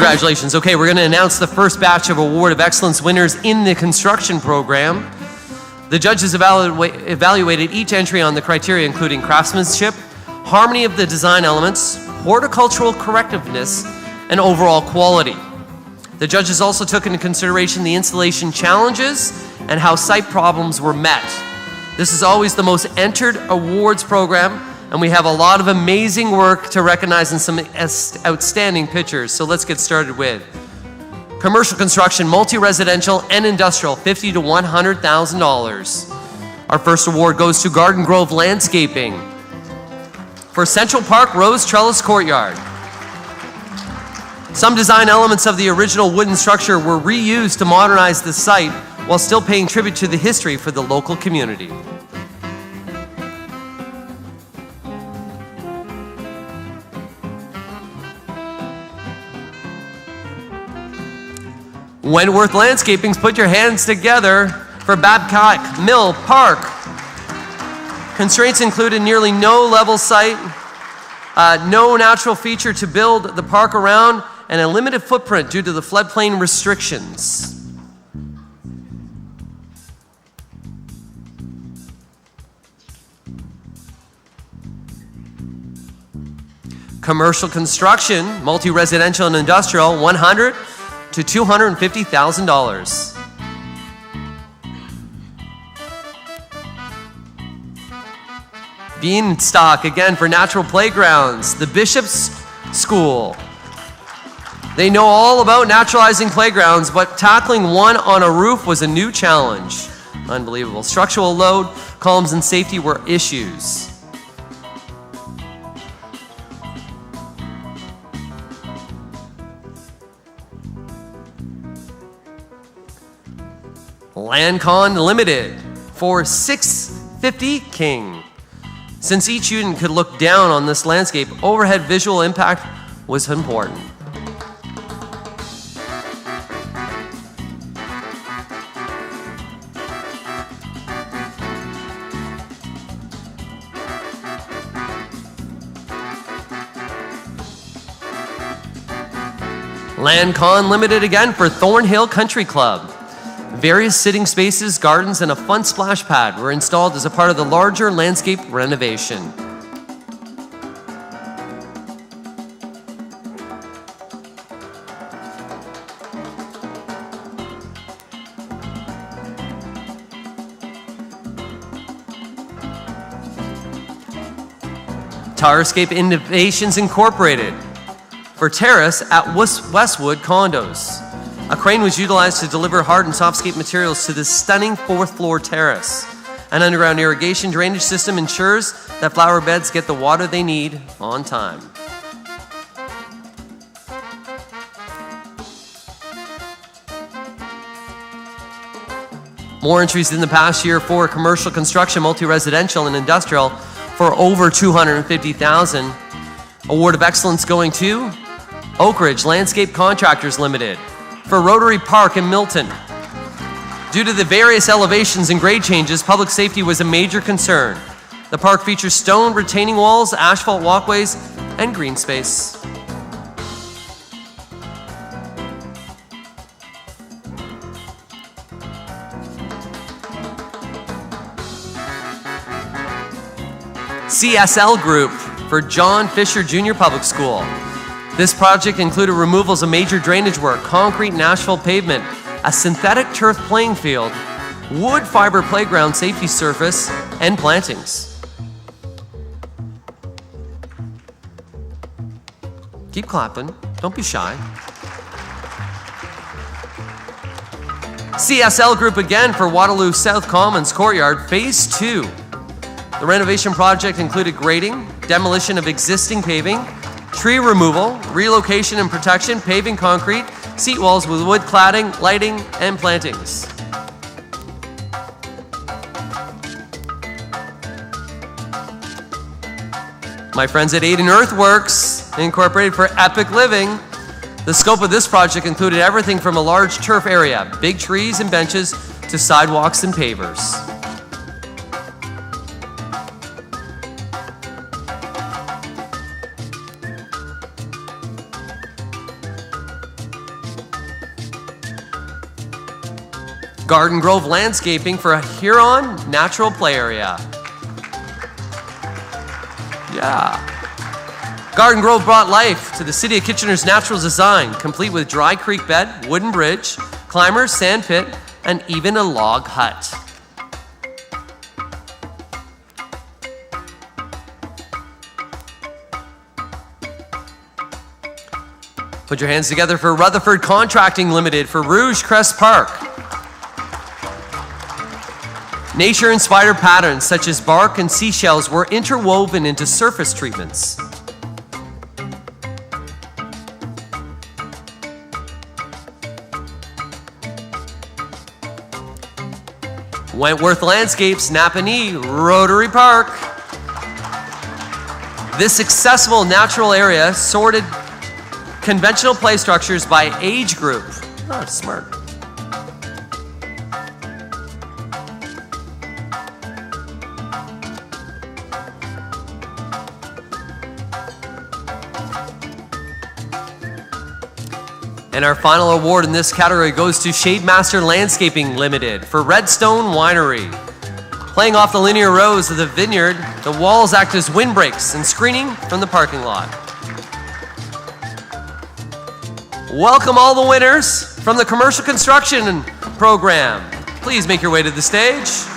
Congratulations. Okay, we're going to announce the first batch of Award of Excellence winners in the construction program. The judges evaluated each entry on the criteria including craftsmanship, harmony of the design elements, horticultural correctiveness, and overall quality. The judges also took into consideration the installation challenges and how site problems were met. This is always the most entered awards program, and we have a lot of amazing work to recognize and some outstanding pictures. So let's get started with commercial construction, multi-residential and industrial, $50,000 to $100,000. Our first award goes to Garden Grove Landscaping for Central Park Rose Trellis Courtyard. Some design elements of the original wooden structure were reused to modernize the site while still paying tribute to the history for the local community. Wentworth Landscapes, put your hands together for Babcock Mill Park. Constraints included nearly no level site, no natural feature to build the park around, and a limited footprint due to the floodplain restrictions. Commercial construction, multi-residential and industrial, $100,000 to $250,000. Bienenstock, again for natural playgrounds, the Bishop's School. They know all about naturalizing playgrounds, but tackling one on a roof was a new challenge. Unbelievable. Structural load, columns, and safety were issues. Landcon Limited for 650 King. Since each unit could look down on this landscape, overhead visual impact was important. Landcon Limited again for Thornhill Country Club. Various sitting spaces, gardens, and a fun splash pad were installed as a part of the larger landscape renovation. Tarrascape Innovation Inc. for Terrace at Westwood Condos. A crane was utilized to deliver hard and softscape materials to this stunning fourth floor terrace. An underground irrigation drainage system ensures that flower beds get the water they need on time. More entries in the past year for commercial construction, multi-residential and industrial for over $250,000. Award of Excellence going to Oakridge Landscape Contractors Ltd. for Rotary Park in Milton. Due to the various elevations and grade changes, public safety was a major concern. The park features stone retaining walls, asphalt walkways, and green space. GSL Group for John Fisher Jr. Public School. This project included removals of major drainage work, concrete and asphalt pavement, a synthetic turf playing field, wood fiber playground safety surface, and plantings. Keep clapping, don't be shy. GSL Group again for Waterloo South Commons Courtyard Phase 2. The renovation project included grading, demolition of existing paving, tree removal, relocation and protection, paving concrete, seat walls with wood cladding, lighting, and plantings. My friends at Aiden Earthworks Inc. for Epic Living. The scope of this project included everything from a large turf area, big trees and benches, to sidewalks and pavers. Garden Grove Landscaping for a Huron natural play area. Yeah. Garden Grove brought life to the City of Kitchener's natural design, complete with dry creek bed, wooden bridge, climbers, sand pit, and even a log hut. Put your hands together for Rutherford Contracting Ltd for Rouge Crest Park. Nature-inspired patterns such as bark and seashells were interwoven into surface treatments. Wentworth Landscapes, Napanee, Rotary Park. This accessible natural area sorted conventional play structures by age group. Oh, smart. And our final award in this category goes to Shademaster Landscaping Ltd for Redstone Winery. Playing off the linear rows of the vineyard, the walls act as windbreaks and screening from the parking lot. Welcome all the winners from the commercial construction program. Please make your way to the stage.